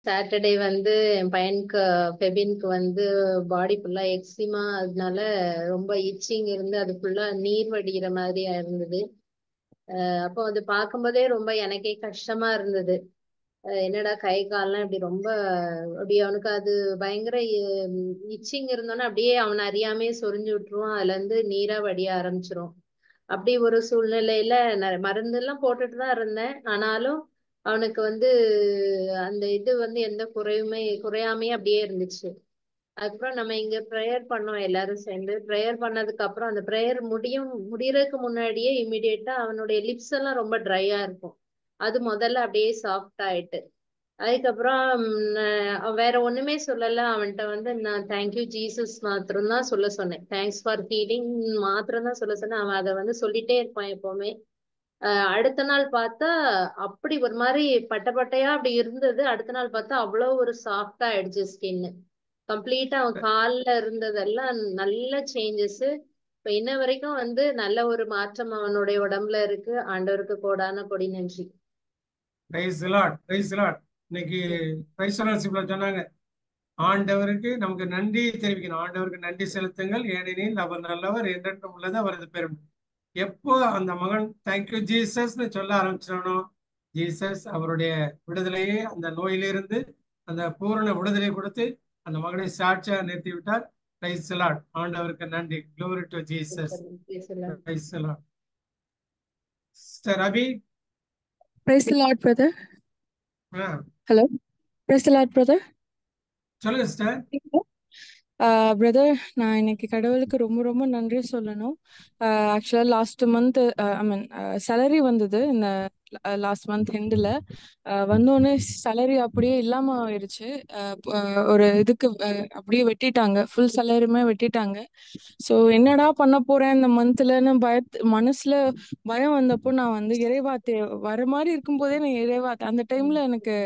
Saturday வந்து என் பையனுக்கு ஃபெபினுக்கு வந்து பாடி ஃபுல்லா எக்ஸிமா, அதனால ரொம்ப இச்சிங் இருந்து அது ஃபுல்லா நீர் வடிகிற மாதிரியா இருந்தது. அப்போ அது பார்க்கும்போதே ரொம்ப எனக்கே கஷ்டமா இருந்தது. என்னடா கை கால்லாம் இப்படி ரொம்ப அப்படி அவனுக்கு அது பயங்கர இச்சிங் இருந்தோன்னா அப்படியே அவனை அறியாமே சொரிஞ்சு விட்டுருவான். அதுல இருந்து நீரா வடிய ஆரம்பிச்சிரும். அப்படி ஒரு சூழ்நிலையில மருந்து எல்லாம் போட்டுட்டு தான் இருந்தேன். ஆனாலும் அவனுக்கு வந்து அந்த இது வந்து எந்த குறையாமையே அப்படியே இருந்துச்சு. அதுக்கப்புறம் நம்ம இங்க ப்ரேயர் பண்ணோம், எல்லாரும் சேர்ந்து ப்ரேயர் பண்ணதுக்கு அப்புறம் அந்த ப்ரேயர் முடியறதுக்கு முன்னாடியே இமிடியேட்டா அவனுடைய லிப்ஸ் எல்லாம் ரொம்ப ட்ரையா இருக்கும். அது முதல்ல அப்படியே சாஃப்ட் ஆயிட்டு அதுக்கப்புறம் அவன் வேற ஒண்ணுமே சொல்லல. அவன்கிட்ட வந்து நான் தேங்க்யூ ஜீசஸ் மாத்திரம் தான் சொல்ல சொன்னேன். தேங்க்ஸ் ஃபார் ஹீலிங் மாத்திரம் தான் சொல்ல சொன்னேன். அவன் அதை வந்து சொல்லிட்டே இருப்பான் எப்பவுமே. அடுத்த நாள் பார்த்தா அப்படி ஒரு மாதிரி பட்டை பட்டையா அப்படி இருந்தது. அடுத்த நாள் பார்த்தா அவ்வளவு ஒரு சாஃப்டா ஆயிடுச்சு ஸ்கின். கம்ப்ளீட்டா அவன் கால்ல இருந்ததெல்லாம் நல்ல சேஞ்சஸ். இப்ப இன்ன வரைக்கும் வந்து நல்ல ஒரு மாற்றம் அவனுடைய உடம்புல இருக்கு. ஆண்டவருக்கு கோடான கொடி நன்றி. Praise Lord, praise Lord. இன்னைக்கு பிரைஸ் சொன்னாங்க, ஆண்டவருக்கு நமக்கு நன்றி தெரிவிக்கணும். ஆண்டவருக்கு நன்றி செலுத்துங்கள், ஏனெனில் அவர் நல்லவர், என்றென்றும் உள்ளது அவரது பெரும். எப்போ அந்த மகன் தேங்க்யூ ஜீசஸ்ன்னு சொல்ல ஆரம்பிச்சிடனோ, ஜீசஸ் அவருடைய விடுதலையை அந்த நோயிலிருந்து அந்த பூரண விடுதலை கொடுத்து அந்த மகனை சாட்சியா நிறுத்தி விட்டார். Praise Lord. ஆண்டவருக்கு நன்றி. Glory to Jesus. Praise Lord. Sister Abi. Praise the Lord, brother. Hello. Praise the Lord, brother. சொல்லுங்க சிஸ்டர். பிரதர், நான் இன்னைக்கு கடவுளுக்கு ரொம்ப ரொம்ப நன்றி சொல்லணும். ஆக்சுவலாக last month I mean salary வந்தது. இந்த லாஸ்ட் மந்த் எண்டில் வந்தோடனே சேலரி அப்படியே இல்லாமல் ஆயிடுச்சு. ஒரு இதுக்கு அப்படியே வெட்டிட்டாங்க, ஃபுல் சேலரியுமே வெட்டிட்டாங்க. ஸோ என்னடா பண்ண போறேன் இந்த மந்த்லன்னு மனசுல பயம் வந்தப்போ நான் வந்து இறைவார்த்தை வர மாதிரி இருக்கும்போதே நான் இறைவார்த்தை அந்த டைம்ல எனக்கு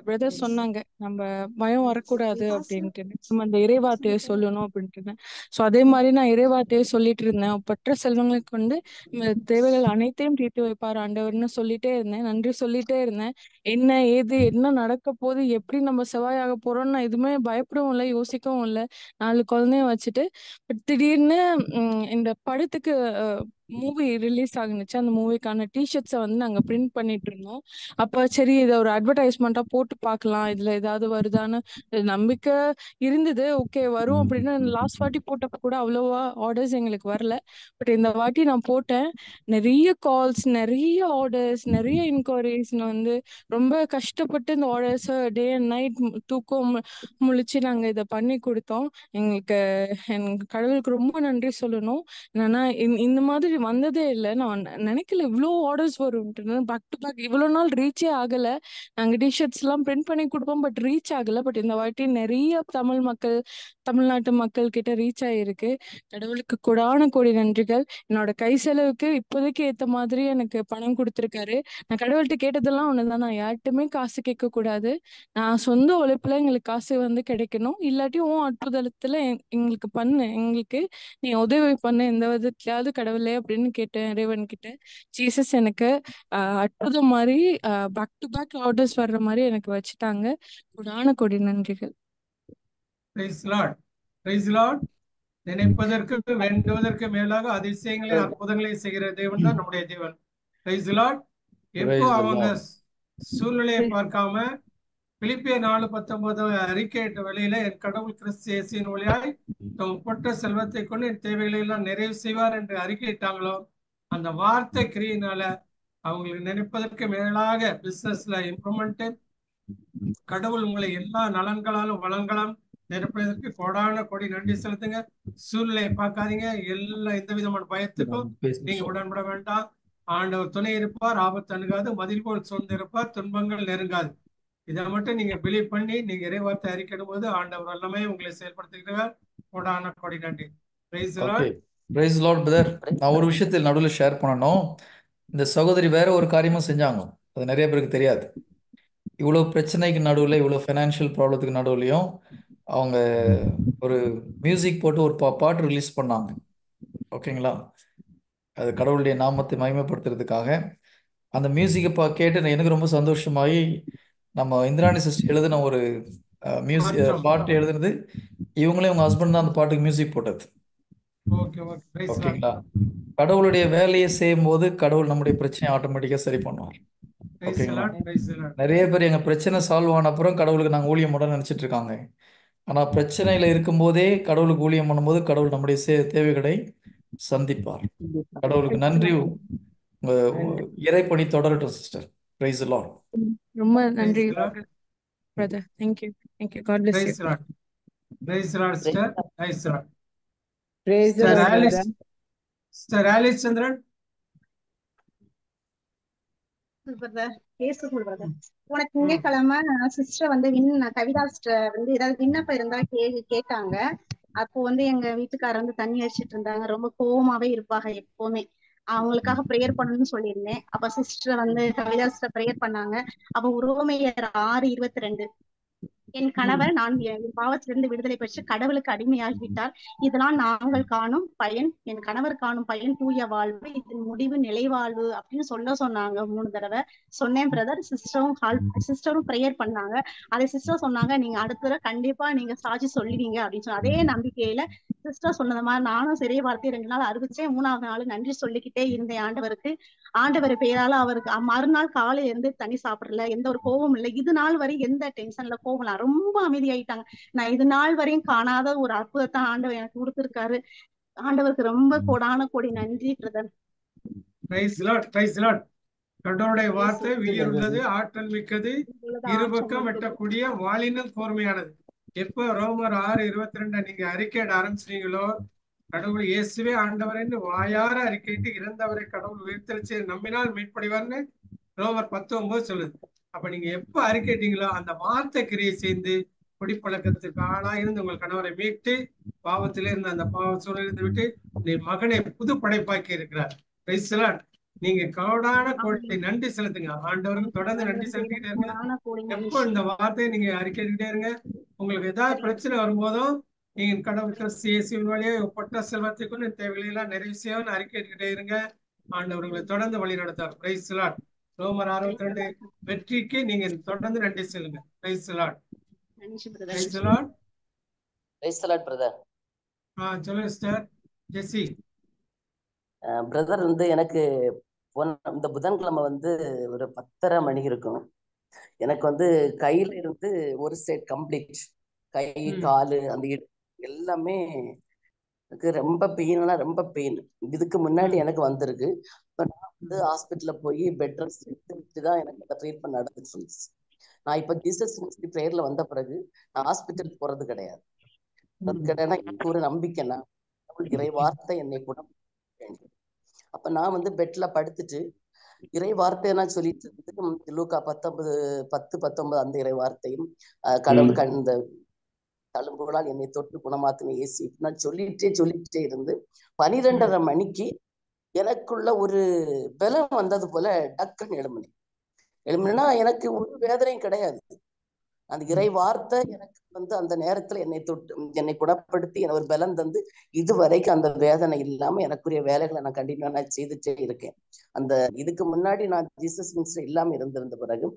பிரதர் சொன்னாங்க, நம்ம பயம் வரக்கூடாது அப்படின்ட்டு, நம்ம அந்த இறைவார்த்தையை சொல்லணும் அப்படின்ட்டு. ஸோ அதே மாதிரி நான் இறைவார்த்தையை சொல்லிட்டு இருந்தேன். பெற்ற செல்வங்களுக்கு வந்து நம்ம தேவைகள் அனைத்தையும் தீர்த்து வைப்பார் ஆண்டவர்னு சொல்லிட்டே இருந்தேன், நன்றி சொல்லிட்டே இருந்தேன். என்ன ஏது என்ன நடக்க போகுது, எப்படி நம்ம செவ்வாயாக போறோம்னு நான் எதுவுமே பயப்படவும் இல்லை, யோசிக்கவும் இல்லை. 4 குழந்தையும் வச்சுட்டு பட் திடீர்னு இந்த படத்துக்கு மூவி ரிலீஸ் ஆகுனுச்சு. அந்த மூவிக்கான டிஷர்ட்ஸை வந்து நாங்கள் பிரிண்ட் பண்ணிட்டு இருந்தோம். அப்போ சரி, இதை ஒரு அட்வர்டைஸ்மெண்ட்டாக போட்டு பார்க்கலாம், இதில் ஏதாவது வருதான்னு நம்பிக்கை இருந்தது. ஓகே வரும் அப்படின்னு லாஸ்ட் வாட்டி போட்டப்போ கூட அவ்வளோவா ஆர்டர்ஸ் எங்களுக்கு வரல. பட் இந்த வாட்டி நான் போட்டேன். நிறைய கால்ஸ், நிறைய ஆர்டர்ஸ், நிறைய இன்கொயரிஸ்னு வந்து ரொம்ப கஷ்டப்பட்டு இந்த ஆர்டர்ஸை டே அண்ட் நைட் தூக்கம் முழிச்சு நாங்கள் இதை பண்ணி கொடுத்தோம். எங்களுக்கு கடவுளுக்கு ரொம்ப நன்றி சொல்லணும். என்னன்னா இந்த மாதிரி வந்ததே இல்லை. நான் நினைக்கல இவ்வளோ ஆர்டர்ஸ் வரும்ட்டு. பேக் டு பேக் இவ்வளோ நாள் ரீச்சே ஆகலை. நாங்கள் டிஷர்ட்ஸ் எல்லாம் பிரிண்ட் பண்ணி கொடுப்போம், பட் ரீச் ஆகலை. பட் இந்த வாட்டி நிறைய தமிழ்நாட்டு மக்கள் கிட்ட ரீச் ஆகிருக்கு. கடவுளுக்கு கொடான கோடி நன்றிகள். என்னோட கை செலவுக்கு இப்போதைக்கு ஏற்ற மாதிரி எனக்கு பணம் கொடுத்துருக்காரு. நான் கடவுள்கிட்ட கேட்டதெல்லாம் ஒண்ணுதான், நான் யார்கிட்டுமே காசு கேட்க கூடாது. நான் சொந்த உழைப்புல எங்களுக்கு காசு வந்து கிடைக்கணும். இல்லாட்டி உன் அற்புதத்துல எங்களுக்கு பண்ணு, எங்களுக்கு நீ உதவி பண்ணு எந்த விதத்துலயாவது கடவுளே அப்படின்னு கேட்டேன் இறைவன் கிட்ட. ஜீசஸ் எனக்கு அற்புதம் மாதிரி பேக் டு பேக் ஆர்டர்ஸ் வர்ற மாதிரி எனக்கு வச்சுட்டாங்க. கொடான கொடி நன்றிகள். Praise Lord, praise Lord. நினைப்பதற்கு வேண்டுவதற்கு மேலாக அதிசயங்களையும் அற்புதங்களையும் செய்கிற தேவன் தான் நம்முடைய தேவன். Praise Lord. எப்போ அவங்க சூழ்நிலையை பார்க்காம பிலிப்பியர் 4:19 அறிக்கையிட்ட வழியில, என் கடவுள் கிறிஸ்து இயேசுவின் வழியாய் தம் பொற்ற செல்வத்தை கொண்டு என் தேவைகளை எல்லாம் நிறைவு செய்வார் என்று அறிக்கையிட்டாங்களோ, அந்த வார்த்தை கிரியினால அவங்களுக்கு நினைப்பதற்கு மேலாக பிசினஸ்ல இம்ப்ரூவ்மெண்ட், கடவுள் உங்களை எல்லா நலன்களாலும் வளங்களாலும் நிரப்புவதற்கு கோடான கோடி நன்றி செலுத்துங்க. சூழ்நிலையை பார்க்காதீங்க. எல்லா எந்த விதமான பயத்துக்கும் நீங்க உடன்பட வேண்டாம். ஆண்டவர் துணை இருப்பார், ஆபத்து அணுகாது, மதில் போல் சூழ்ந்து இருப்பார், துன்பங்கள் நெருங்காது. இதை மட்டும் நீங்க பிலீவ் பண்ணி நீங்க இறைவார்த்தை அறிக்கையிடும் போது ஆண்டவர் எல்லாமே உங்களை செயல்படுத்துகிறார். கோடான கோடி நன்றி. Praise Lord. Praise Lord brother. நான் ஒரு விஷயத்தில் நடுவில் ஷேர் பண்ணணும். இந்த சகோதரி வேற ஒரு காரியமும் செஞ்சாங்க, அது நிறைய பேருக்கு தெரியாது. இவ்வளோ பிரச்சனைக்கு நடுவில், இவ்வளோ ஃபைனான்ஷியல் ப்ராப்ளத்துக்கு நடுவுலையும் அவங்க ஒரு மியூசிக் போட்டு ஒரு பாட்டு ரிலீஸ் பண்ணாங்க. ஓகேங்களா? அது கடவுளுடைய நாமத்தை மகிமைப்படுத்துறதுக்காக அந்த மியூசிக்கை கேட்டு எனக்கு ரொம்ப சந்தோஷமாகி நம்ம இந்திராணி சிஸ்டர் எழுதின ஒரு மியூசிக் மாற்றம். பாட்டு எழுதுனது இவங்களே உங்க ஹஸ்பண்ட் தான் அந்த பாட்டுக்கு மியூசிக் போட்டது. Okay okay praise Lord. ஓகேங்களா? கடவுளுடைய வேலையை செய்யும் போது கடவுள் நம்முடைய பிரச்சனையை ஆட்டோமேட்டிக்காக சரி பண்ணுவார். பிரைஸ் ஓகேங்களா? லார்ட். Praise Lord. நிறைய பேர் எங்கள் பிரச்சனை சால்வ் ஆன அப்புறம் கடவுளுக்கு நாங்கள் ஊழியம் பண்ண நினச்சிட்டு இருக்காங்க. ஆனால் பிரச்சனையில் இருக்கும்போதே கடவுளுக்கு ஊழியம் பண்ணும்போது கடவுள் நம்முடைய தேவைகளை சந்திப்பார். கடவுளுக்கு நன்றி. உங்க இறைப்பணி தொடரட்டும் சிஸ்டர். Praise Lord. ரொம்ப நன்றி praise Lord. Brother. Thank you. God bless you. Praise Lord. Praise Lord sister. Praise Lord. Praise the sister Lord, Alice. brother. Sister Alice Chandran. Brother பேசுங்க பிரதர். போன திங்கட்கிழமை சிஸ்டர் வந்து கவிதா சிஸ்டர் வந்து ஏதாவது விண்ணப்பம் இருந்தா கேட்டாங்க. அப்போ வந்து எங்க வீட்டுக்காரர் வந்து தண்ணி அடிச்சிட்டு இருந்தாங்க. ரொம்ப கோவமாவே இருப்பாங்க எப்பவுமே. அவங்களுக்காக ப்ரேயர் பண்ணணும்னு சொல்லியிருந்தேன். அப்ப சிஸ்டர் வந்து கவிதா சிஸ்டர் ப்ரேயர் பண்ணாங்க. அப்ப உரோமையர் 6:22 என் கணவர் நான் என் பாவத்திலிருந்து விடுதலை பெற்று கடவுளுக்கு அடிமையாகிவிட்டார். இதனால் நாங்கள் காணும் பயன், என் கணவர் காணும் பயன் தூய வாழ்வு, இதன் முடிவு நிலைவாழ்வு அப்படின்னு சொன்னாங்க 3 தடவை சொன்னேன் பிரதர். சிஸ்டரும் ப்ரேயர் பண்ணாங்க. அதை சிஸ்டர் சொன்னாங்க, நீங்க அடுத்த தடவை கண்டிப்பா நீங்க சாட்சி சொல்லுவீங்க அப்படின்னு சொன்ன அதே நம்பிக்கையில சிஸ்டர் சொன்னது மாதிரி நானும் சிறிய வார்த்தை 2 நாள் அறிவிச்சேன். 3ஆவது நாள் நன்றி சொல்லிக்கிட்டே இருந்தேன் ஆண்டவருக்கு. ஆண்டவர் பேரால அவருக்கு மறுநாள் காலையில இருந்து தண்ணி சாப்பிடல, எந்த ஒரு கோபம் இல்லை. இது நாள் வரை எந்த டென்ஷன்ல கோபம் ரொம்ப அமைதியாயிட்டாங்க. நான் இது நாள் வரையும் காணாத ஒரு அற்புதத்தை ஆண்டவர் எனக்கு கொடுத்திருக்காரு. ஆண்டவருக்கு ரொம்ப கோடான நன்றி brother. Praise Lord. Praise Lord. கடவுளுடைய வார்த்தை உயிர் உள்ளது, ஆற்றல் மிக்கது, இருபக்கம் வெட்டக்கூடிய வாளினும் கூர்மையானது. எப்போ ரோமர் 6:22 நீங்க அறிக்கையிட ஆரம்பிச்சீங்களோ, கடவுள் இயேசுவே ஆண்டவர்னு வாயார அறிக்கையிட்டு இறந்தவரை கடவுள் உயிர்த்தெழுச்சி நம்பினால் மீட்படைவார்னு ரோமர் 10:9 சொல்லுது. அப்ப நீங்க எப்ப அறிக்கையிட்டீங்களோ அந்த வார்த்தை கிரியை செய்து குடிப்பழக்கத்துக்கு ஆளா இருந்து உங்கள் கணவரை மீட்டு பாவத்திலே இருந்த அந்த பாவ சூழலிருந்து விட்டு நீ மகனை புது படைப்பாக்கி இருக்கிறார். Praise Lord. நீங்க கோடி நன்றி செலுத்துங்க. ஆண்டவருக்கு தொடர்ந்து நன்றி செலுத்திக்கிட்டே இருங்க. எப்போ இந்த வார்த்தையை நீங்க அறிக்கைக்கிட்டே இருங்க. உங்களுக்கு ஏதாவது பிரச்சனை வரும்போதும் நீங்க கடவுள் கிறிஸ்து வழியே ஒப்பற்ற செல்வத்தை கொண்டு தேவைகளை எல்லாம் நிறைவு செய்யணும்னு அறிக்கைக்கிட்டே இருங்க. ஆண்டவர்களை தொடர்ந்து வழி நடத்தார். Price Lord. ரோமர் 6:22 வெற்றிக்கு நீங்க தொடர்ந்து நன்றி செல்லுங்க. Praise Lord. Praise Lord. Praise Lord brother. சொல்லுங்க சிஸ்டர் ஜெசி. பிரதர் வந்து எனக்கு இந்த புதன்கிழமை வந்து ஒரு 10:30 மணி இருக்கும். எனக்கு வந்து கையில இருந்து ஒரு சைட் கம்ப்ளீட், கை காலு அந்த எல்லாமே எனக்கு ரொம்ப பெயின்னா ரொம்ப பெயின். இதுக்கு முன்னாடி எனக்கு வந்திருக்கு. நான் வந்து ஹாஸ்பிட்டல்ல போய் பெட் ரெஸ்ட் எடுத்து தான் எனக்கு அந்த ட்ரீட்மெண்ட் நடந்துட்டு இருந்துச்சு. நான் இப்ப ஜீசஸ் மினிஸ்ட்ரி பிரேயர்ல வந்த பிறகு நான் ஹாஸ்பிட்டல் போறது கிடையாது. எனக்கு ஒரு நம்பிக்கைன்னா இறை வார்த்தை என்னை கூட. அப்ப நான் வந்து பெட்ல படுத்துட்டு இறை வார்த்தையை நான் சொல்லிட்டு லூக்கா 10:19 அந்த இறை வார்த்தையும் கடவுள் இந்த தழும்புகளால் என்னை தொட்டு குணமாத்தின இயேசு நான் சொல்லிட்டே இருந்து 12:30 மணிக்கு எனக்குள்ள ஒரு பலம் வந்தது போல டக்குன்னு எழும்பினா எனக்கு ஒரு வேதனையும் கிடையாது. அந்த இறை வார்த்தை எனக்கு வந்து அந்த நேரத்துல என்னை குணப்படுத்தி ஒரு பலம் தந்து இதுவரைக்கும் அந்த வேதனை இல்லாம எனக்குரிய வேலைகளை நான் கண்டிப்பா நான் செய்துட்டே இருக்கேன். அந்த இதுக்கு முன்னாடி நான் ஜீசஸ் மினிஸ்ட்ரி இல்லாம இருந்திருந்த பிறகு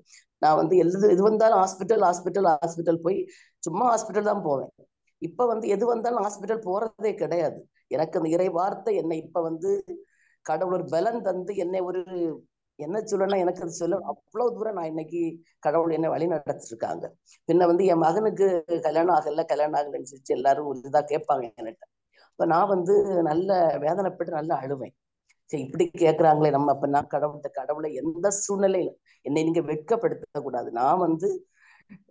நான் வந்து எது வந்தாலும் ஹாஸ்பிட்டல் போய் சும்மா ஹாஸ்பிட்டல் தான் போவேன். இப்ப வந்து எது வந்தாலும் ஹாஸ்பிட்டல் போறதே கிடையாது. எனக்கு அந்த இறை வார்த்தை என்னை இப்ப வந்து கடவுள் ஒரு பலம் தந்து என்னை ஒரு என்ன சொல்லணும்னா எனக்கு அது சொல்ல அவ்வளவு தூரம் நான் இன்னைக்கு கடவுள் என்னை வழி நடத்திட்டு இருக்காங்க. பின்ன வந்து என் மகனுக்கு கல்யாணம் ஆகலன்னு சொல்லிட்டு எல்லாரும் ஒரு இதா கேட்பாங்க என்கிட்ட. இப்ப நான் வந்து நல்ல வேதனைப்பட்டு நல்லா அழுவேன். சரி இப்படி கேட்கறாங்களே நம்ம. அப்ப நான் கடவுளை எந்த சூழ்நிலையில என்னை நீங்க வெட்கப்படுத்தக்கூடாது, நான் வந்து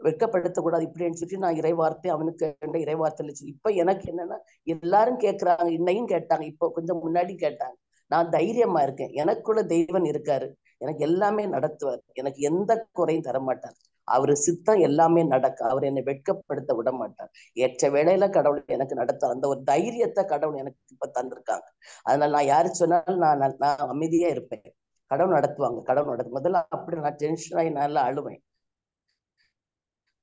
வெட்கப்படுத்தக்கூடாது இப்படின்னு சொல்லி நான் இறை வார்த்தை அவனுக்கு இறை வார்த்தையில சொல்லி இப்ப எனக்கு என்னன்னா எல்லாரும் கேட்கறாங்க, இன்னையும் கேட்டாங்க, இப்போ கொஞ்சம் முன்னாடி கேட்டாங்க. நான் தைரியமா இருக்கேன். எனக்குள்ள தெய்வன் இருக்காரு, எனக்கு எல்லாமே நடத்துவார், எனக்கு எந்த குறையும் தரமாட்டார். அவரு சித்தம் எல்லாமே நடக்கும். அவர் என்னை வெட்கப்படுத்த விட மாட்டார். ஏற்ற வேளையில கடவுள் எனக்கு நடத்த அந்த ஒரு தைரியத்தை கடவுள் எனக்கு இப்ப தந்திருக்காங்க. அதனால நான் யாரு சொன்னாலும் நான் அமைதியா இருப்பேன். கடவுள் நடத்துவாங்க. முதல்ல அப்படி நான் டென்ஷனாகி நல்லா அழுவேன்.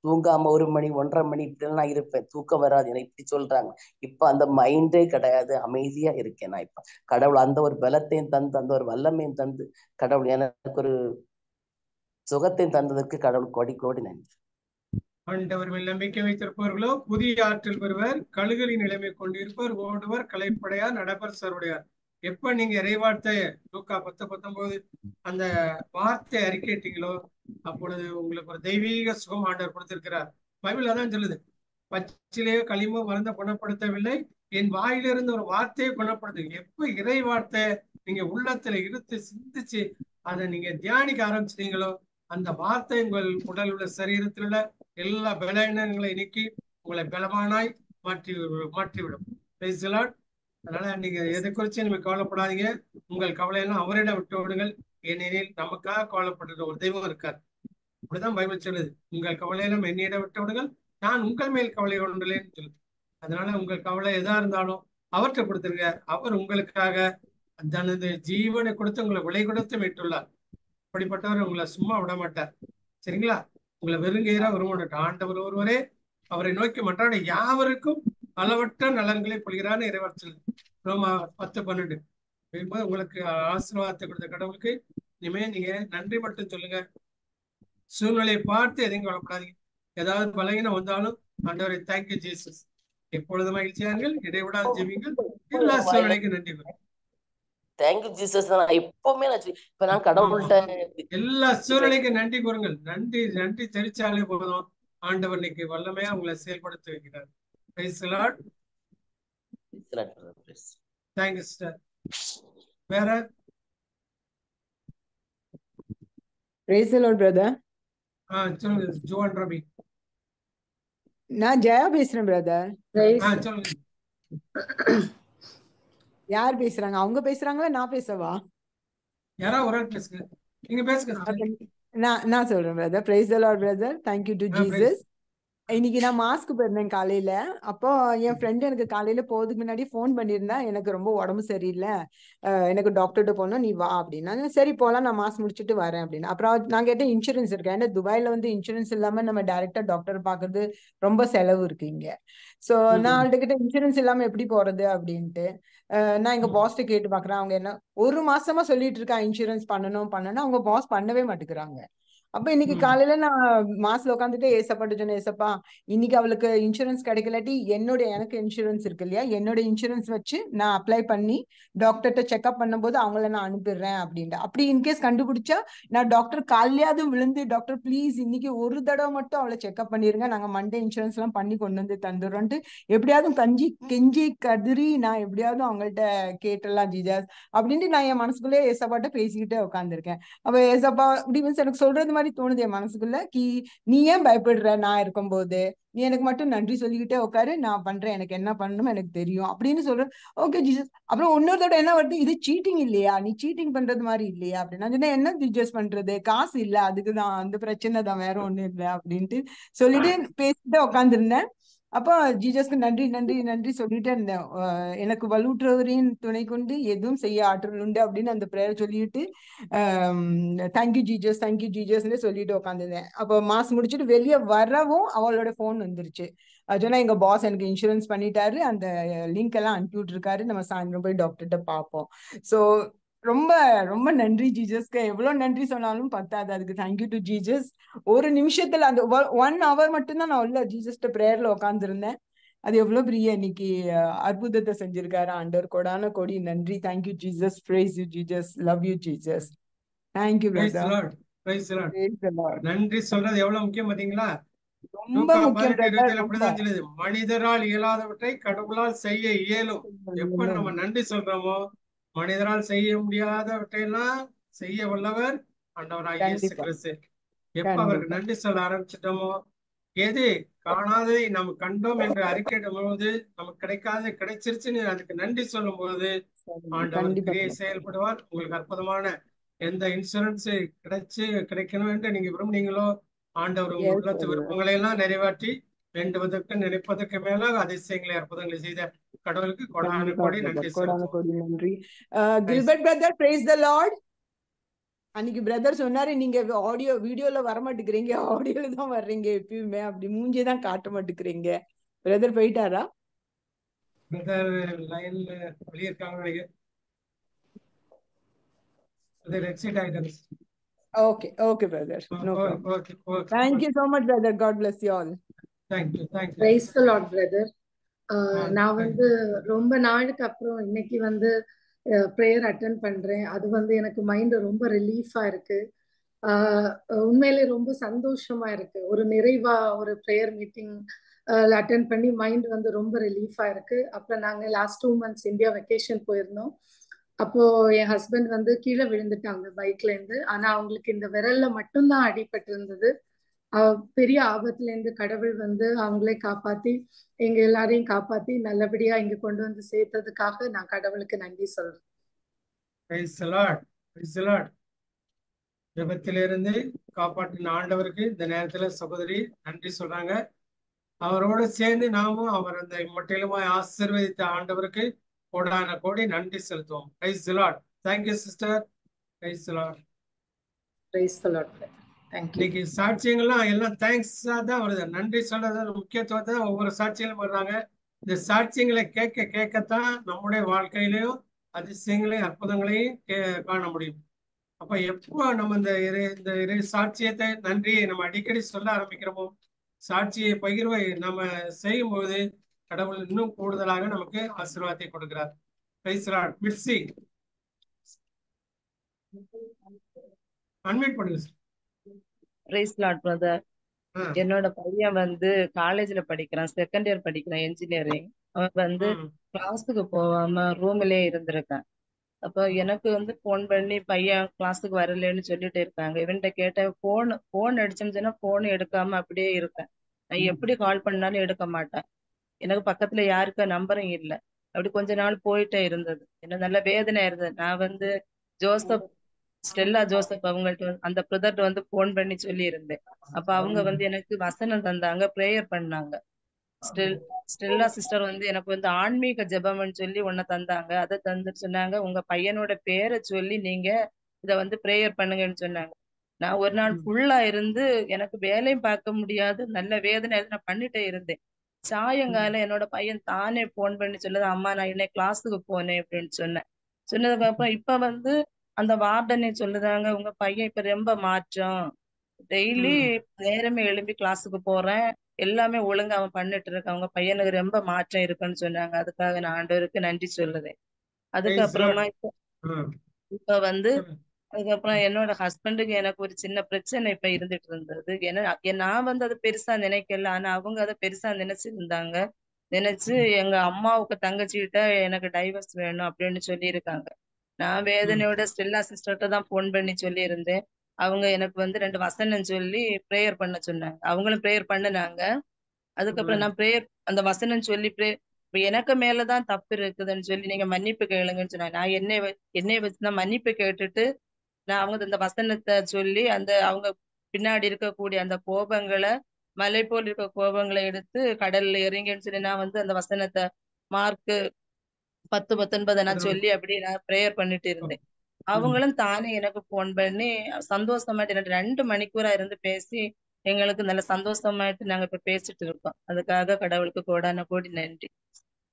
தூங்காம 1 மணி 1:30 மணி இப்படி நான் இருப்பேன். தூக்கம் வராது எனக்கு இப்படி சொல்றாங்க. இப்ப அந்த மைண்டே கிடையாது, அமைதியா இருக்கேன். நான் இப்ப கடவுள் அந்த ஒரு பலத்தையும் தந்து அந்த ஒரு வல்லமையும் தந்து கடவுள் எனக்கு ஒரு சுகத்தை தந்ததற்கு கடவுள் கோடி கோடி நன்றி. ஆண்டவர் மேல் நம்பிக்கை வைத்திருப்பவர்களோ புதிய ஆற்றல் பெறுவர், கழுகலின் நிலைமை கொண்டிருப்பவர், ஓடுவர், களைப்படையார், நடப்பர், சருடையார். எப்ப நீங்க இறைவார்த்தை லூக்கா 10:19 அந்த வார்த்தை அறிக்கைட்டீங்களோ அப்பொழுது உங்களுக்கு ஒரு தெய்வீக சுகம் ஆண்டவர் கொடுத்திருக்கிறார். பைபிள் அதான் சொல்லுது, பச்சிலேயோ களிமோ மருந்த குணப்படுத்தவில்லை, என் வாயிலிருந்து ஒரு வார்த்தையை குணப்படுத்து. எப்ப இறை வார்த்தை நீங்க உள்ளத்துல இருத்து சிந்திச்சு அதை நீங்க தியானிக்க ஆரம்பிச்சிட்டீங்களோ அந்த வார்த்தை உங்கள் உடல் உள்ள சரீரத்தில் உள்ள எல்லா பலவீனங்களை நீக்கி உங்களை பலவானாய் மாற்றிவிடும். Praise the Lord. அதனால நீங்க எதை குறிச்சு நீங்க கவலைப்படாதீங்க. உங்கள் கவலையெல்லாம் அவரிடம் விட்டு விடுங்கள். ஏனெனில் நமக்காக கவலைப்படுற ஒரு தெய்வம் இருக்கார். அப்படிதான் பைபிள் சொல்லுது, உங்கள் கவலையெல்லாம் என்னிடம் விட்டு விடுங்கள், நான் உங்கள் மேல் கவலை கொண்டுள்ளேன்னு சொல்லுது. அதனால உங்கள் கவலை எதா இருந்தாலும் அவர்கிட்ட கொடுத்துருங்க. அவர் உங்களுக்காக தனது ஜீவனை கொடுத்து உங்களை விலை கொடுத்து மீட்டுள்ளார். அப்படிப்பட்டவர் உங்களை சும்மா விட மாட்டார். சரிங்களா? உங்களை வெறுங்கையரா விரும்ப ஆண்டவர் ஒருவரே அவரை நோக்கி மன்றாட யாவருக்கும் அளவற்ற நலன்களை பொழிகிறான்னு இறைவர் சொல்லுது. ரோமா 10:12. உங்களுக்கு ஆசீர்வாதத்தை கொடுத்த கடவுளுக்கு இனிமே நீங்க நன்றி மட்டும் சொல்லுங்க. சூழ்நிலையை பார்த்து எதையும் கவலைப்படாதீங்க. ஏதாவது பலகீனம் வந்தாலும் ஆண்டவரை தேங்க்யூ ஜீசஸ், எப்பொழுது மகிழ்ச்சியார்கள், இடைவிடாது ஜெபிங்கள், எல்லா சூழ்நிலைக்கும் நன்றி. Thank you Jesus. நான் எப்பவுமே இப்ப நான் கடவுள்கிட்ட எல்லா சூழ்நிலைக்கும் நன்றி கூறுங்கள். நன்றி நன்றி தெரிச்சாலே போதும், ஆண்டவர் இன்னைக்கு வல்லமையா உங்களை செயல்படுத்த வைக்கிறார். Praise the Lord. Thank you sister. வேற? Praise the Lord brother. சொல்லுங்க ஜோன் ரவி. நான் ஜெயா பேசுறேன் பிரதர். சொல்லுங்க. யார் பேசுறாங்க? அவங்க பேசுறாங்களா நான் பேசவா? யாரா ஒரு ஆள் பேசுங்க. நீங்க பேசுங்க. நான் சொல்றேன் brother. Praise the Lord brother. Thank you to Jesus. இன்னைக்கு நான் மாஸ்க்கு போயிருந்தேன் காலையில. அப்போ என் ஃப்ரெண்டு எனக்கு காலையில போறதுக்கு முன்னாடி ஃபோன் பண்ணியிருந்தா, எனக்கு ரொம்ப உடம்பு சரியில்லை, எனக்கு டாக்டர்கிட்ட போனோம், நீ வா அப்படின்னா. சரி போகலாம், நான் மாஸ்க் முடிச்சுட்டு வரேன் அப்படின்னு. அப்புறம் நான் கேட்டேன் இன்சூரன்ஸ் இருக்கேன். ஏன்னா துபாயில வந்து இன்சூரன்ஸ் இல்லாம நம்ம டைரக்டா டாக்டர் பாக்குறது ரொம்ப செலவு இருக்கு இங்க. சோ நான் அவள்கிட்ட கிட்ட இன்சூரன்ஸ் இல்லாம எப்படி போறது அப்படின்ட்டு நான் எங்க பாஸ்ட கேட்டு பாக்குறேன். அவங்க என்ன 1 மாசமா சொல்லிட்டு இருக்கா இன்சூரன்ஸ் பண்ணணும். அவங்க பாஸ் பண்ணவே மாட்டேங்கிறாங்க. அப்ப இன்னைக்கு காலையில நான் மாஸ்ல உட்காந்துட்டு ஏசப்பாட்டு சொன்னேன், ஏசப்பா இன்னைக்கு அவளுக்கு இன்சூரன்ஸ் கிடைக்கலாட்டி எனக்கு இன்சூரன்ஸ் இருக்கு இல்லையா, என்னோட இன்சூரன்ஸ் வச்சு நான் அப்ளை பண்ணி டாக்டர்கிட்ட செக்அப் பண்ணும்போது அவங்கள நான் அனுப்பிடுறேன் அப்படின்ட்டு. அப்படி இன்கேஸ் கண்டுபிடிச்சா நான் டாக்டர் காலையாவது விழுந்து, டாக்டர் ப்ளீஸ் இன்னைக்கு ஒரு தடவை மட்டும் அவளை செக்அப் பண்ணிருங்க, நாங்க மண்டே இன்சூரன்ஸ் எல்லாம் பண்ணி கொண்டு வந்து தந்துடுறோன்ட்டு எப்படியாவது கெஞ்சி கதிரி நான் எப்படியாவது அவங்கள்ட்ட கேட்டலாம் ஜீஜாஸ் அப்படின்ட்டு நான் என் மனசுக்குள்ளே ஏசப்பாட்ட பேசிக்கிட்டே உட்காந்துருக்கேன். அப்ப ஏசப்பா அப்படி எனக்கு சொல்றது மாதிரி தோணுது என் மனசுக்குள்ள, நீ ஏன் பயப்படுற, நான் இருக்கும்போது நீ எனக்கு மட்டும் நன்றி சொல்லிக்கிட்டே உட்காரு, நான் பண்றேன், எனக்கு என்ன பண்ணணும் எனக்கு தெரியும் அப்படின்னு சொல்றேன். Okay Jesus. அப்புறம் இன்னொருத்தோட என்ன வருது, இது சீட்டிங் இல்லையா, நீ சீட்டிங் பண்றது மாதிரி இல்லையா அப்படின்னு. நான் என்ன ஜீசஸ் பண்றது, காசு இல்ல அதுக்குதான், அந்த பிரச்சனை தான், வேற ஒண்ணும் இல்லை அப்படின்ட்டு சொல்லிட்டு பேசிட்டு உட்காந்துருந்தேன். அப்போ ஜீசஸ்க்கு நன்றி நன்றி நன்றி சொல்லிட்டு இருந்தேன். எனக்கு வலுவுற்றவரின் துணை கொண்டு எதுவும் செய்ய ஆற்றல் உண்டு அப்படின்னு அந்த பிரேயர் சொல்லிட்டு தேங்க்யூ ஜீசஸ்ன்னு சொல்லிட்டு உட்காந்துருந்தேன். அப்போ மாஸ் முடிச்சுட்டு வெளியே வரவும் அவளோட போன் வந்துருச்சு. சொன்னா எங்க பாஸ் எனக்கு இன்சூரன்ஸ் பண்ணிட்டாரு, அந்த லிங்க் எல்லாம் அனுப்பி விட்டுருக்காரு, நம்ம சாயந்தரம் போய் டாக்டர்கிட்ட பார்ப்போம். ஸோ ரொம்ப ரொம்ப நன்றி ஜீசஸ்க்கு. எவ்வளவு நன்றி சொன்னாலும் பத்தாது. அதுக்கு தேங்க்யூ டு ஜீசஸ். ஒரு நிமிஷத்துல அந்த 1 hour மட்டும்தான் நான் உள்ள ஜீசஸ்ட பிரேயர்ல உட்காந்துருந்தேன். அது எவ்வளவு பெரிய இன்னைக்கு அற்புதத்தை செஞ்சிருக்காரு ஆண்டவர். கோடான கோடி நன்றி. Thank you Jesus. Price you Jesus. Love you Jesus. Thank you brother. நன்றி சொல்றது எவ்வளவு முக்கியம் பாத்தீங்களா? ரொம்ப முக்கியம். மனிதரால் இயலாதவற்றை கடவுளால் செய்ய இயலும். எப்ப நம்ம நன்றி சொல்றோமோ, மனிதரால் செய்ய முடியாதவற்றையெல்லாம் செய்ய வல்லவர் ஆண்டவராகிய இயேசு கிறிஸ்து. எப்ப அவருக்கு நன்றி சொல்ல ஆரம்பிச்சிட்டோமோ, எது காணாததை நாம் கண்டோம் என்று அறிக்கையிடும் போது, நமக்கு கிடைக்காத கிடைச்சிருச்சுன்னு அதுக்கு நன்றி சொல்லும் போது ஆண்டவர் கிரியை செயல்படுவார். உங்களுக்கு அற்புதமான எந்த இன்சூரன்ஸ் கிடைக்கணும் என்று நீங்க விரும்புனீங்களோ, ஆண்டவர் உங்க உள்ளத்து விருப்பங்களை எல்லாம் நிறைவேற்றி வேண்டுவதற்கு நினைப்பதற்கு மேலாக அதிசயங்களை அற்புதங்களை செய்த கடவுளுக்கு கோடான கோடி நன்றி. நன்றி. Gilbert brother, praise the Lord. அன்னைக்கு பிரதர் சொன்னாரு, நீங்க வீடியோல வர மாட்டேங்கிறீங்க, ஆடியோல தான் வர்றீங்க எப்பயுமே, அப்படி மூஞ்சியே தான் காட்ட மாட்டேங்கிறீங்க. பிரதர் போயிட்டாரா? பிரதர் லைன்ல வெளியே இருக்காங்க. அது எக்ஸிட் ஆயிட்டாரு. Okay, okay, brother. No problem. Okay okay Thank you so much, brother. God bless you all. Thank you thank you. Price the Lord brother. நான் வந்து ரொம்ப நாளுக்கு அப்புறம் இன்னைக்கு வந்து ப்ரேயர் அட்டன் பண்றேன். அது வந்து எனக்கு மைண்ட் ரொம்ப ரிலீஃபா இருக்கு. உண்மையிலே ரொம்ப சந்தோஷமா இருக்கு. ஒரு நிறைவா ஒரு ப்ரேயர் மீட்டிங் அட்டன் பண்ணி மைண்ட் வந்து ரொம்ப ரிலீஃபா இருக்கு. அப்புறம் நாங்க லாஸ்ட் 2 months இந்தியா வெக்கேஷன் போயிருந்தோம். அப்போ என் ஹஸ்பண்ட் வந்து கீழே விழுந்துட்டாங்க பைக்ல இருந்து. ஆனா அவங்களுக்கு இந்த விரல்ல மட்டும்தான் அடிபட்டு இருந்தது. பெரிய ஆபத்துல இருந்து கடவுள் வந்து அவங்களே காப்பாத்தி எங்க எல்லாரையும் காப்பாத்தி நல்லபடியா இங்க கொண்டு வந்து சேர்த்ததுக்காக நான் கடவுளுக்கு நன்றி சொல்றேன். Praise the Lord. Praise the Lord. விபத்திலிருந்து காப்பாற்றின ஆண்டவருக்கு இந்த நேரத்துல சகோதரி நன்றி சொல்றாங்க. அவரோட சேர்ந்து நாமும் அவர் அந்த மட்டிலுமாய் ஆசீர்வதித்த ஆண்டவருக்கு கோடான கோடி நன்றி செலுத்துவோம். Praise the Lord. Thank you sister. Praise the Lord. Praise the Lord. Thank you. இன்னைக்கு சாட்சியங்கள்லாம் எல்லாம் தேங்க்ஸா தான் வருது. நன்றி சொல்றத முக்கியத்துவத்தை ஒவ்வொரு சாட்சியங்களும் வர்றாங்க. இந்த சாட்சியங்களை கேட்க கேட்கத்தான் நம்முடைய வாழ்க்கையிலையும் அதிசயங்களையும் அற்புதங்களையும் காண முடியும். அப்ப எப்போ நம்ம இந்த இறை சாட்சியத்தை நன்றியை நம்ம அடிக்கடி சொல்ல ஆரம்பிக்கிறோமோ, சாட்சியை பகிர்வை நம்ம செய்யும் போது கடவுள் இன்னும் கூடுதலாக நமக்கு ஆசீர்வாதத்தை கொடுக்கிறார். Praise the Lord. மிர்சி அன்மியூட் பண்ணுங்க சார். Praise Lord brother. என்னோட பையன் வந்து காலேஜ்ல படிக்கிறான், செகண்ட் இயர் படிக்கிறான் இன்ஜினியரிங். அவன் வந்து கிளாஸுக்கு போகாம ரூம்லயே இருந்திருக்கான். அப்போ எனக்கு வந்து போன் பண்ணி பையன் கிளாஸுக்கு வரலன்னு சொல்லிட்டு இருக்காங்க. இவன்கிட்ட கேட்டேன், போன் அடிச்சேன்னு சொன்னா போன் எடுக்காம அப்படியே இருக்கேன். நான் எப்படி கால் பண்ணாலும் எடுக்க மாட்டேன். எனக்கு பக்கத்துல யாருக்கா நம்பரும் இல்லை. அப்படி கொஞ்ச நாள் போயிட்டே இருந்தது. எனக்கு நல்ல வேதனை இருந்தது. நான் வந்து ஸ்டெல்லா ஜோசப் அவங்கள்ட்ட அந்த பிரதர்ட்ட வந்து போன் பண்ணி சொல்லி இருந்தேன். அப்ப அவங்க வந்து எனக்கு வசனம் தந்தாங்க, ப்ரேயர் பண்ணாங்க. ஸ்டெல்லா சிஸ்டர் வந்து எனக்கு வந்து ஆன்மீக ஜெபம்னு சொல்லி ஒண்ணு தந்தாங்க. அதை தந்துட்டு சொன்னாங்க, உங்க பையனோட பேரை சொல்லி நீங்க இத வந்து ப்ரேயர் பண்ணுங்கன்னு சொன்னாங்க. நான் ஒரு நாள் ஃபுல்லா இருந்து எனக்கு வேலையும் பார்க்க முடியாது, நல்ல வேதனை நான் பண்ணிட்டே இருந்தேன். சாயங்காலம் என்னோட பையன் தானே போன் பண்ணி சொல்லுது, அம்மா நான் இன்னைக்கு கிளாஸுக்கு போனேன் அப்படின்னு சொன்னேன். சொன்னதுக்கு அப்புறம் இப்ப வந்து அந்த வார்டனே சொல்லுதாங்க, உங்க பையன் இப்ப ரொம்ப மாற்றம், டெய்லி நேரமே எழும்பி கிளாஸுக்கு போறேன், எல்லாமே ஒழுங்கா அவன் பண்ணிட்டு இருக்கான், உங்க பையனுக்கு ரொம்ப மாற்றம் இருக்குன்னு சொன்னாங்க. அதுக்காக நான் ஆண்டவருக்கு நன்றி சொல்லுதேன். அதுக்கப்புறமா இப்ப வந்து அதுக்கப்புறம் என்னோட ஹஸ்பண்டுக்கு எனக்கு ஒரு சின்ன பிரச்சனை இப்ப இருந்துட்டு இருந்தது. நான் வந்து அதை பெருசா நினைக்கல, ஆனா அவங்க அதை பெருசா நினைச்சிருந்தாங்க. நினைச்சு எங்க அம்மாவுக்கு தங்கச்சிக்கிட்ட எனக்கு டைவர்ஸ் வேணும் அப்படின்னு சொல்லி இருக்காங்க. நான் வேதனையோட ஸ்டெல்லா சிஸ்டர்கிட்ட தான் போன் பண்ணி சொல்லி இருந்தேன். அவங்க எனக்கு வந்து 2 வசனம் சொல்லி ப்ரேயர் பண்ண சொன்னாங்க. அவங்களும் ப்ரேயர் பண்ணுனாங்க. அதுக்கப்புறம் நான் அந்த வசனம் சொல்லி இப்ப எனக்கு மேலதான் தப்பு இருக்குதுன்னு சொல்லி நீங்க மன்னிப்பு கேளுங்கன்னு சொன்னாங்க. நான் என்னைய வச்சுதான் மன்னிப்பு கேட்டுட்டு நான் அவங்க இந்த வசனத்தை சொல்லி அவங்க பின்னாடி இருக்கக்கூடிய அந்த கோபங்களை, மலை போல் இருக்க கோபங்களை எடுத்து கடல்ல இறங்கின்னு சொல்லி நான் வந்து அந்த வசனத்தை மார்க்கு 10:19 நான் சொல்லி அப்படி நான் ப்ரேயர் பண்ணிட்டு இருந்தேன். அவங்களும் தானே எனக்கு போன் பண்ணி சந்தோஷமாயிட்டு 2 மணிக்கூரா இருந்து பேசி எங்களுக்கு நல்ல சந்தோஷமாயிட்டு நாங்க இப்ப பேசிட்டு இருக்கோம். அதுக்காக கடவுளுக்கு கோடான கோடி நன்றி.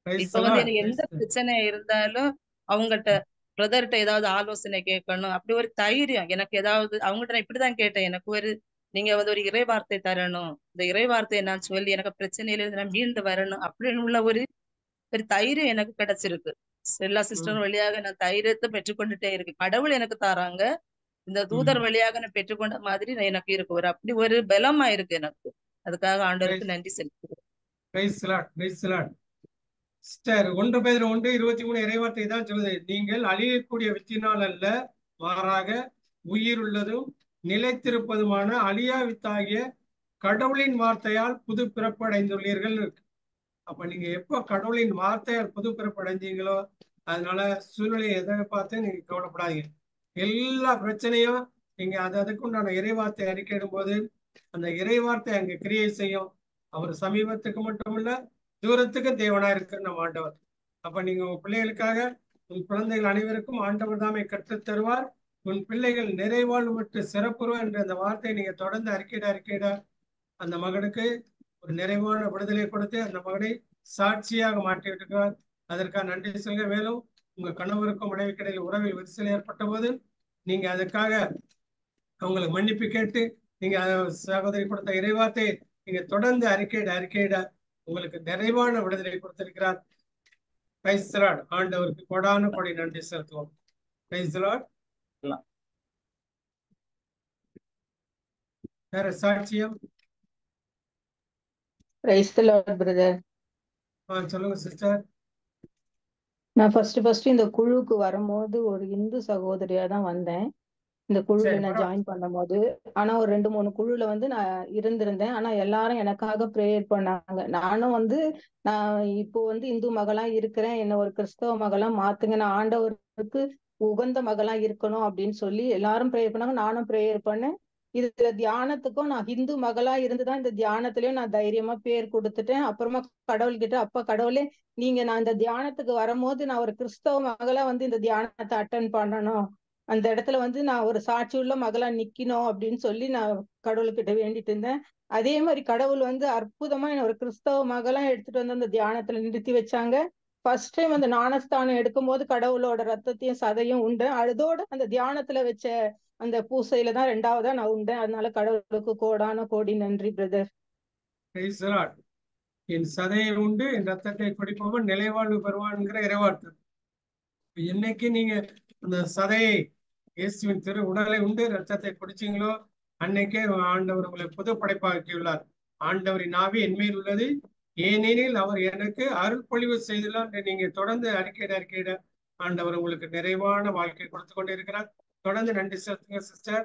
இப்ப வந்து எனக்கு எந்த பிரச்சனை இருந்தாலும் அவங்ககிட்ட பிரதர்கிட்ட ஏதாவது ஆலோசனை கேட்கணும், அப்படி ஒரு தைரியம் எனக்கு. ஏதாவது அவங்ககிட்ட நான் இப்படிதான் கேட்டேன், எனக்கு நீங்க வந்து ஒரு இறை வார்த்தை தரணும், இந்த இறை வார்த்தையை நான் சொல்லி எனக்கு பிரச்சனையில இருந்து நான் மீண்டு வரணும் அப்படின்னு உள்ள ஒரு தைரியம் எனக்கு கிடைச்சிருக்கு. எல்லா சிஸ்டரும் வழியாக நான் தைரியத்தை பெற்றுக்கொண்டுட்டே இருக்கு. கடவுள் எனக்கு தாராங்க, இந்த தூதர் வழியாக நான் பெற்றுக்கொண்ட மாதிரி எனக்கு இருக்கு. அப்படி ஒரு பலமா இருக்கு எனக்கு. அதுக்காக ஆண்டவருக்கு நன்றி செலுத்துகிறேன். சிஸ்டர் 1 பேதுரு 1:23 இறைவார்த்தை தான் சொல்லுது, நீங்கள் அழியக்கூடிய வித்தினால் அல்ல, மாறாக உயிர் உள்ளதும் நிலைத்திருப்பதுமான அழியா வித்தாகிய கடவுளின் வார்த்தையால் புது பிறப்படைந்துள்ளீர்கள் இருக்கு. அப்ப நீங்க எப்போ கடவுளின் வார்த்தையால் புது பிறப்படைஞ்சீங்களோ, அதனால சூழ்நிலையை எதை பார்த்து நீங்க கவலைப்படாதீங்க. எல்லா பிரச்சனையும் நீங்க அதுக்குண்டான இறைவார்த்தை அறிக்கையிடும் போது அந்த இறைவார்த்தை அங்க கிரியை செய்யும். அவர் சமீபத்துக்கு மட்டும் இல்ல, தூரத்துக்கு தேவனா இருக்கு நம்ம ஆண்டவர். அப்ப நீங்க உங்க பிள்ளைகளுக்காக, உன் குழந்தைகள் அனைவருக்கும் ஆண்டவர் தாமே கற்றுத் தருவார், உன் பிள்ளைகள் நிறைவாழ்வு விட்டு சிறப்புறுவா என்ற அந்த வார்த்தையை நீங்க தொடர்ந்து அறிக்கையிட அந்த மகனுக்கு ஒரு நிறைவான விடுதலை கொடுத்து அந்த மகனை சாட்சியாக மாற்றி விட்டுருக்கிறார். அதற்காக நன்றி சொல்லுங்க. மேலும் உங்க கணவருக்கும் மனைவிக்கிடையில் உறவில் விரிசல் ஏற்பட்ட போது நீங்க அதுக்காக அவங்களுக்கு மன்னிப்பு கேட்டு நீங்க சகோதரி கொடுத்த இறைவார்த்தை நீங்க தொடர்ந்து அறிக்கையிட உங்களுக்கு நிறைவான விடுதலை கொடுத்திருக்கிறார். Price the Lord. ஆண்டவருக்கு கொடான கொடி நன்றி செலுத்துவோம். Price the Lord. வேற சாட்சியம்? Price the Lord brother. சொல்லுங்க சிஸ்டர். நான் ஃபர்ஸ்ட் இந்த குழுவுக்கு வரும்போது ஒரு இந்து சகோதரியா தான் வந்தேன். இந்த குழுல நான் ஜாயின் பண்ணும்போது, ஆனா ஒரு 2-3 குழுல வந்து நான் இருந்திருந்தேன். ஆனா எல்லாரும் எனக்காக ப்ரேயர் பண்ணாங்க. நானும் வந்து நான் இப்போ வந்து இந்து மகளா இருக்கிறேன், என்ன ஒரு கிறிஸ்தவ மகளா மாத்துங்க, நான் ஆண்டவருக்கு உகந்த மகளா இருக்கணும் அப்படின்னு சொல்லி எல்லாரும் ப்ரேயர் பண்ணாங்க. நானும் ப்ரேயர் பண்ணேன். இதுல தியானத்துக்கும் நான் இந்து மகளா இருந்துதான் இந்த தியானத்திலயும் நான் தைரியமா பேர் கொடுத்துட்டேன். அப்புறமா கடவுள்கிட்ட, அப்பா கடவுளே நீங்க நான் இந்த தியானத்துக்கு வரும்போது நான் ஒரு கிறிஸ்தவ மகளா வந்து இந்த தியானத்தை அட்டன் பண்ணணும், அந்த இடத்துல வந்து நான் ஒரு சாட்சி உள்ள மகளா நிக்கணும் அப்படின்னு சொல்லி நான் கடவுள்கிட்ட வேண்டிட்டு இருந்தேன். அதே மாதிரி கடவுள் வந்து அற்புதமா என்ன ஒரு கிறிஸ்தவ மகளா எடுத்துட்டு வந்து அந்த தியானத்துல நிறுத்தி வச்சாங்க. ஃபர்ஸ்ட் டைம் அந்த ஞானஸ்தானம் எடுக்கும் போது கடவுளோட ரத்தத்தையும் சதையும் உண்டேன். அதோட அந்த தியானத்துல வச்ச அந்த பூசையில தான் 2வதா நான் உண்டேன். அதனால கடவுளுக்கு கோடான கோடி நன்றி பிரதர். Praise the Lord. என் சதையை உண்டு என் ரத்தத்தை குடிப்பவன் நிலைவாழ்வு பெறுவான்ங்கிற இறைவார்த்தை. என்னைக்கு நீங்க அந்த சதையை இயேசுவின் திரு உடலை உண்டு ரத்தத்தை குடிச்சீங்களோ அன்னைக்கே ஆண்டவர் உங்களை புது படைப்பாக்கியுள்ளார். ஆண்டவரின் ஆவி என்மேல் உள்ளது, ஏனெனில் அவர் எனக்கு அருள் பொழிவு செய்துள்ளார். நீங்க தொடர்ந்து அறிக்கையிட ஆண்டவர் உங்களுக்கு நிறைவான வாழ்க்கை கொடுத்து கொண்டிருக்கிறார். தொடர்ந்து நன்றி செலுத்துங்க sister.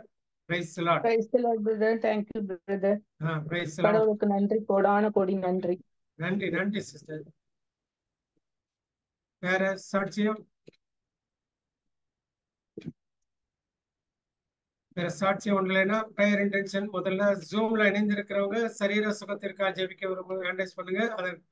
Price the Lord. Price the Lord brother. Thank you brother. Praise the Lord. கடவுளுக்கு நன்றி, கோடான கோடி நன்றி. நன்றி சிஸ்டர். வேற சாட்சியம்? வேற சாட்சியம் ஒன்றுலைன்னா ப்ரேயர் இன்டென்ஷன் முதல்ல ஜூம்ல இணைந்திருக்கிறவங்க சரீர சுகத்திற்காக ஜெபிக்க விரும்புங்க, ஹேண்ட் ரைஸ் பண்ணுங்க. அதற்கு